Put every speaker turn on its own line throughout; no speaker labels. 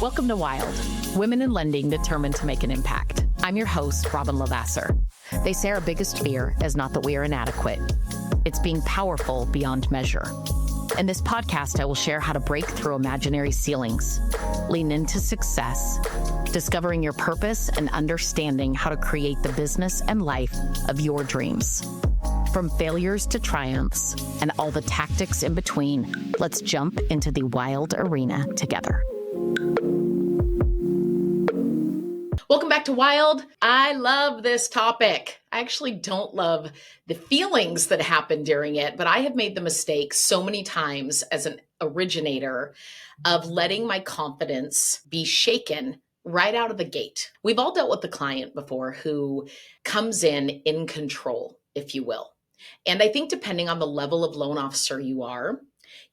Welcome to Wild, Women in Lending Determined to Make an Impact. I'm your host, Robin Lavasser. They say our biggest fear is not that we are inadequate. It's being powerful beyond measure. In this podcast, I will share how to break through imaginary ceilings, lean into success, discovering your purpose, and understanding how to create the business and life of your dreams. From failures to triumphs and all the tactics in between, let's jump into the wild arena together. Welcome back to Wild. I love this topic. I actually don't love the feelings that happen during it, but I have made the mistake so many times as an originator of letting my confidence be shaken right out of the gate. We've all dealt with the client before who comes in control, if you will. And I think depending on the level of loan officer you are,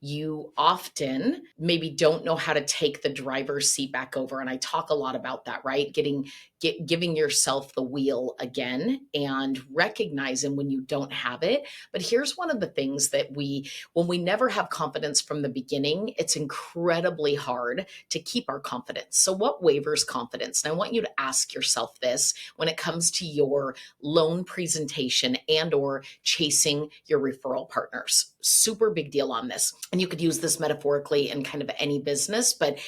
you often maybe don't know how to take the driver's seat back over. And I talk a lot about that, right? Giving yourself the wheel again and recognizing when you don't have it. But here's one of the things that when we never have confidence from the beginning, it's incredibly hard to keep our confidence. So what wavers confidence? And I want you to ask yourself this when it comes to your loan presentation and or chasing your referral partners. Super big deal on this. And you could use this metaphorically in kind of any business, but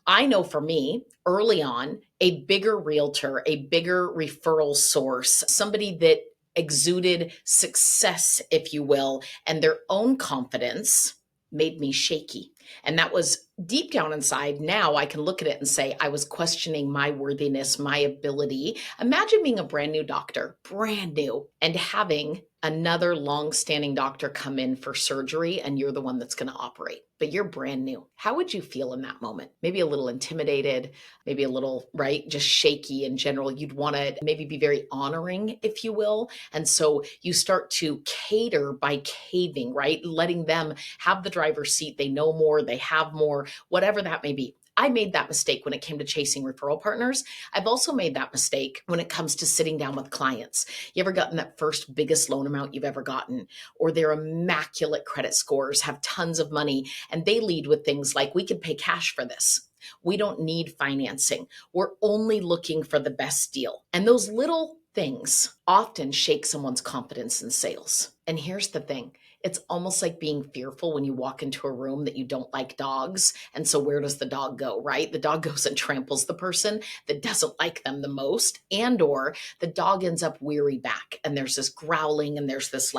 I know for me, early on, a bigger realtor, a bigger referral source, somebody that exuded success, if you will, and their own confidence made me shaky. And that was deep down inside. Now I can look at it and say, I was questioning my worthiness, my ability. Imagine being a brand new doctor, brand new, and having another long-standing doctor come in for surgery and you're the one that's going to operate, but you're brand new. How would you feel in that moment? Maybe a little intimidated, maybe a little, right, just shaky in general. You'd want to maybe be very honoring, if you will. And so you start to cater by caving, right? Letting them have the driver's seat. They know more, they have more, whatever that may be. I made that mistake when it came to chasing referral partners. I've also made that mistake when it comes to sitting down with clients. You ever gotten that first biggest loan amount you've ever gotten, or their immaculate credit scores, have tons of money, and they lead with things like, we can pay cash for this. We don't need financing. We're only looking for the best deal. And those little things often shake someone's confidence in sales. And here's the thing. It's almost like being fearful when you walk into a room that you don't like dogs. And so where does the dog go, right? The dog goes and tramples the person that doesn't like them the most, and or the dog ends up weary back. And there's this growling and there's this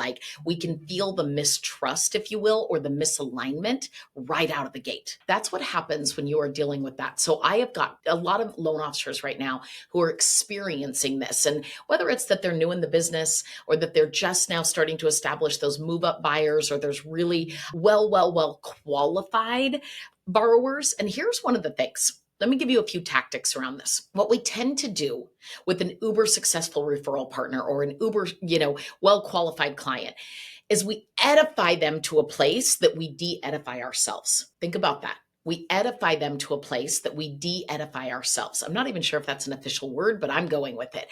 we can feel the mistrust, if you will, or the misalignment right out of the gate. That's what happens when you are dealing with that. So I have got a lot of loan officers right now who are experiencing this. And whether it's that they're new in the business or that they're just now starting to establish those move up buyers, or there's really well qualified borrowers. And here's one of the things. Let me give you a few tactics around this. What we tend to do with an uber successful referral partner or an uber, well qualified client is we edify them to a place that we de-edify ourselves. Think about that. We edify them to a place that we de-edify ourselves. I'm not even sure if that's an official word, but I'm going with it.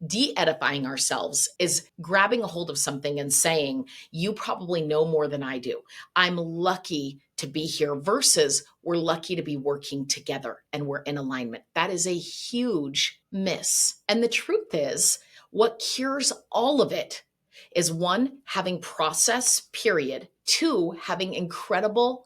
De-edifying ourselves is grabbing a hold of something and saying, you probably know more than I do. I'm lucky to be here versus we're lucky to be working together and we're in alignment. That is a huge miss. And the truth is, what cures all of it is one, having process, period. Two, having incredible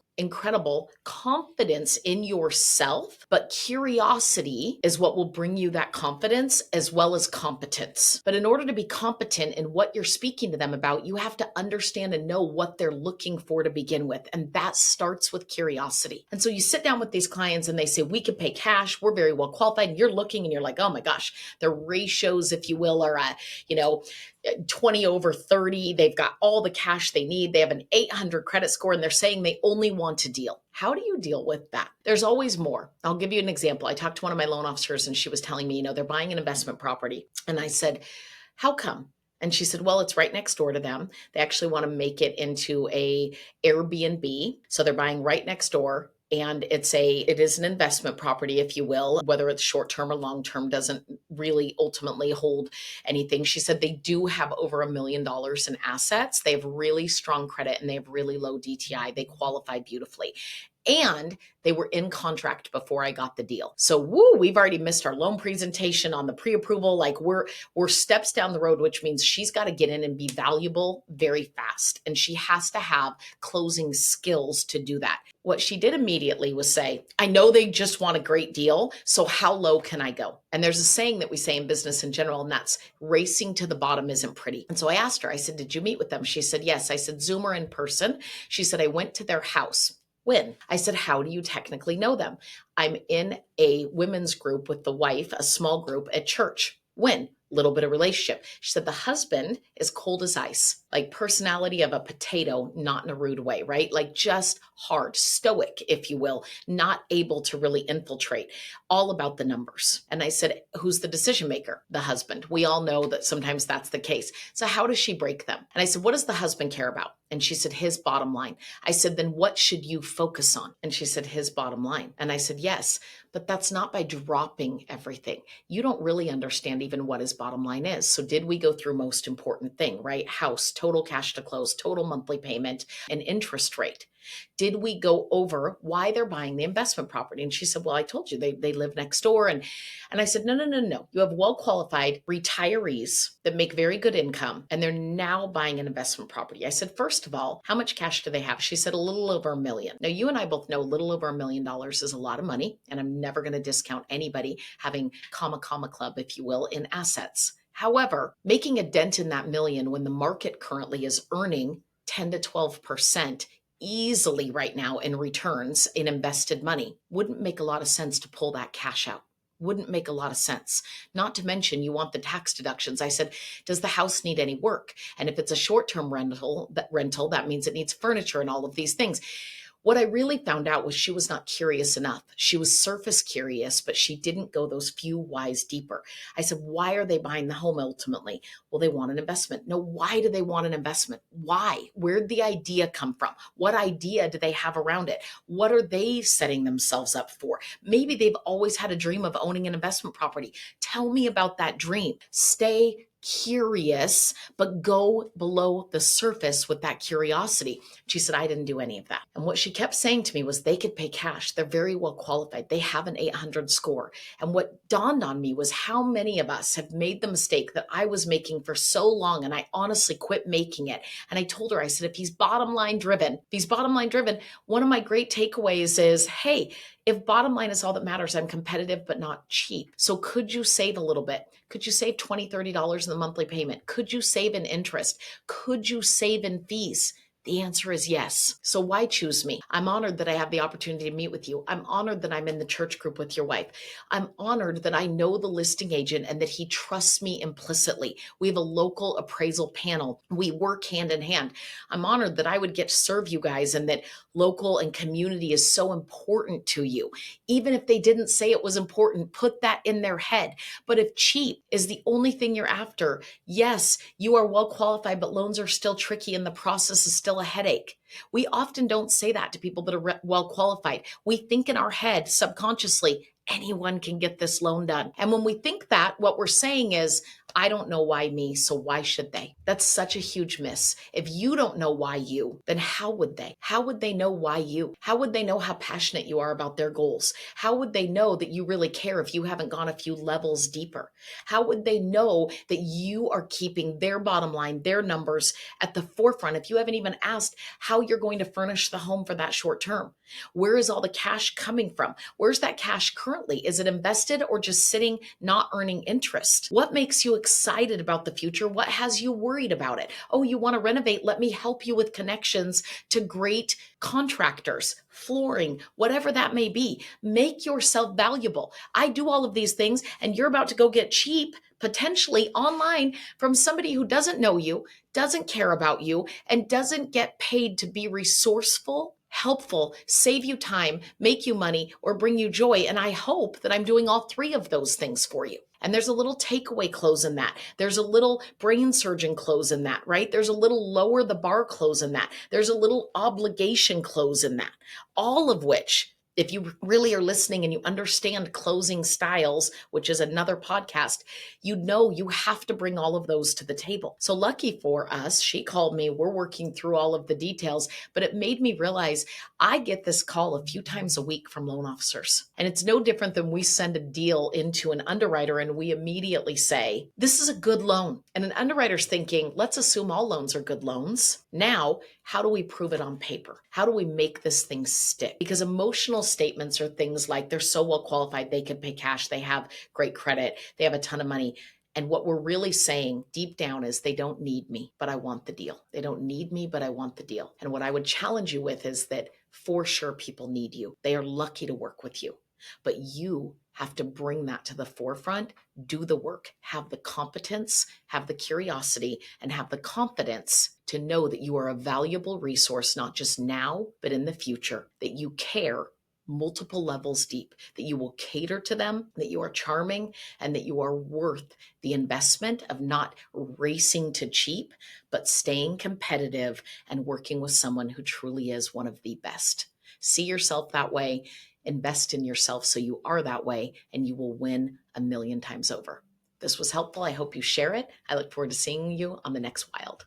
confidence in yourself, but curiosity is what will bring you that confidence as well as competence. But in order to be competent in what you're speaking to them about, you have to understand and know what they're looking for to begin with. And that starts with curiosity. And so you sit down with these clients and they say, we can pay cash. We're very well qualified. And you're looking and you're like, oh my gosh, the ratios, if you will, are 20 over 30. They've got all the cash they need. They have an 800 credit score and they're saying they only want to deal. How do you deal with that? There's always more. I'll give you an example. I talked to one of my loan officers and she was telling me, they're buying an investment property. And I said, how come? And she said, well, it's right next door to them. They actually want to make it into a Airbnb. So they're buying right next door. And it is an investment property, if you will, whether it's short-term or long-term doesn't really ultimately hold anything. She said they do have over $1 million in assets. They have really strong credit and they have really low DTI. They qualify beautifully. And they were in contract before I got the deal. So woo, we've already missed our loan presentation on the pre-approval. Like we're steps down the road, which means she's got to get in and be valuable very fast. And she has to have closing skills to do that. What she did immediately was say, I know they just want a great deal. So how low can I go? And there's a saying that we say in business in general, and that's racing to the bottom isn't pretty. And so I asked her, I said, did you meet with them? She said, yes. I said, Zoom or in person? She said, I went to their house. When? I said, how do you technically know them? I'm in a women's group with the wife, a small group at church. When? Little bit of relationship. She said the husband is cold as ice, like personality of a potato, not in a rude way, right? Like just hard, stoic, if you will, not able to really infiltrate, all about the numbers. And I said, who's the decision maker? The husband. We all know that sometimes that's the case. So how does she break them? And I said, what does the husband care about? And she said, his bottom line. I said, then what should you focus on? And she said, his bottom line. And I said, yes, but that's not by dropping everything. You don't really understand even what his bottom line is. So did we go through most important thing, right? House, total cash to close, total monthly payment, and interest rate. Did we go over why they're buying the investment property? And she said, well, I told you they live next door. And I said, no. You have well-qualified retirees that make very good income, and they're now buying an investment property. I said, first of all, how much cash do they have? She said, a little over $1 million. Now, you and I both know a little over $1 million is a lot of money, and I'm never going to discount anybody having comma club, if you will, in assets. However, making a dent in that million when the market currently is earning 10 to 12% easily right now in returns in invested money wouldn't make a lot of sense to pull that cash out. Wouldn't make a lot of sense. Not to mention you want the tax deductions. I said, does the house need any work? And if it's a short-term rental, that means it needs furniture and all of these things. What I really found out was she was not curious enough. She was surface curious, but she didn't go those few whys deeper. I said, why are they buying the home ultimately? Well, they want an investment. No, why do they want an investment? Why? Where'd the idea come from? What idea do they have around it? What are they setting themselves up for? Maybe they've always had a dream of owning an investment property. Tell me about that dream. Stay curious, but go below the surface with that curiosity. She said, I didn't do any of that. And what she kept saying to me was they could pay cash. They're very well qualified. They have an 800 score. And what dawned on me was how many of us have made the mistake that I was making for so long. And I honestly quit making it. And I told her, I said, if he's bottom line driven, one of my great takeaways is, hey, if bottom line is all that matters, I'm competitive, but not cheap. So could you save a little bit? Could you save $20, $30 in the monthly payment? Could you save in interest? Could you save in fees? The answer is yes. So why choose me? I'm honored that I have the opportunity to meet with you. I'm honored that I'm in the church group with your wife. I'm honored that I know the listing agent and that he trusts me implicitly. We have a local appraisal panel. We work hand in hand. I'm honored that I would get to serve you guys and that local and community is so important to you. Even if they didn't say it was important, put that in their head. But if cheap is the only thing you're after, yes, you are well qualified, but loans are still tricky and the process is still a headache. We often don't say that to people that are well qualified. We think in our head subconsciously, anyone can get this loan done. And when we think that, what we're saying is, I don't know why me, so why should they? That's such a huge miss. If you don't know why you, then how would they? How would they know why you? How would they know how passionate you are about their goals? How would they know that you really care if you haven't gone a few levels deeper? How would they know that you are keeping their bottom line, their numbers at the forefront if you haven't even asked how you're going to furnish the home for that short term? Where is all the cash coming from? Where's that cash currently? Is it invested or just sitting, not earning interest? What makes you excited about the future? What has you worried about it? Oh, you want to renovate? Let me help you with connections to great contractors, flooring, whatever that may be. Make yourself valuable. I do all of these things and you're about to go get cheap, potentially online from somebody who doesn't know you, doesn't care about you, and doesn't get paid to be resourceful, helpful, save you time, make you money, or bring you joy. And I hope that I'm doing all three of those things for you. And there's a little takeaway close in that. There's a little brain surgeon close in that, right? There's a little lower the bar close in that. There's a little obligation close in that. All of which If you really are listening and you understand closing styles, which is another podcast, you know you have to bring all of those to the table. So lucky for us, she called me. We're working through all of the details, but it made me realize I get this call a few times a week from loan officers. And it's no different than we send a deal into an underwriter and we immediately say, this is a good loan. And an underwriter's thinking, let's assume all loans are good loans. Now, how do we prove it on paper? How do we make this thing stick? Because emotional statements are things like they're so well qualified, they could pay cash, they have great credit, they have a ton of money. And what we're really saying deep down is they don't need me, but I want the deal. They don't need me, but I want the deal. And what I would challenge you with is that for sure people need you. They are lucky to work with you, but you have to bring that to the forefront, do the work, have the competence, have the curiosity, and have the confidence to know that you are a valuable resource, not just now, but in the future, that you care multiple levels deep, that you will cater to them, that you are charming, and that you are worth the investment of not racing to cheap, but staying competitive and working with someone who truly is one of the best. See yourself that way. Invest in yourself so you are that way, and you will win a million times over. This was helpful. I hope you share it. I look forward to seeing you on the next Wild.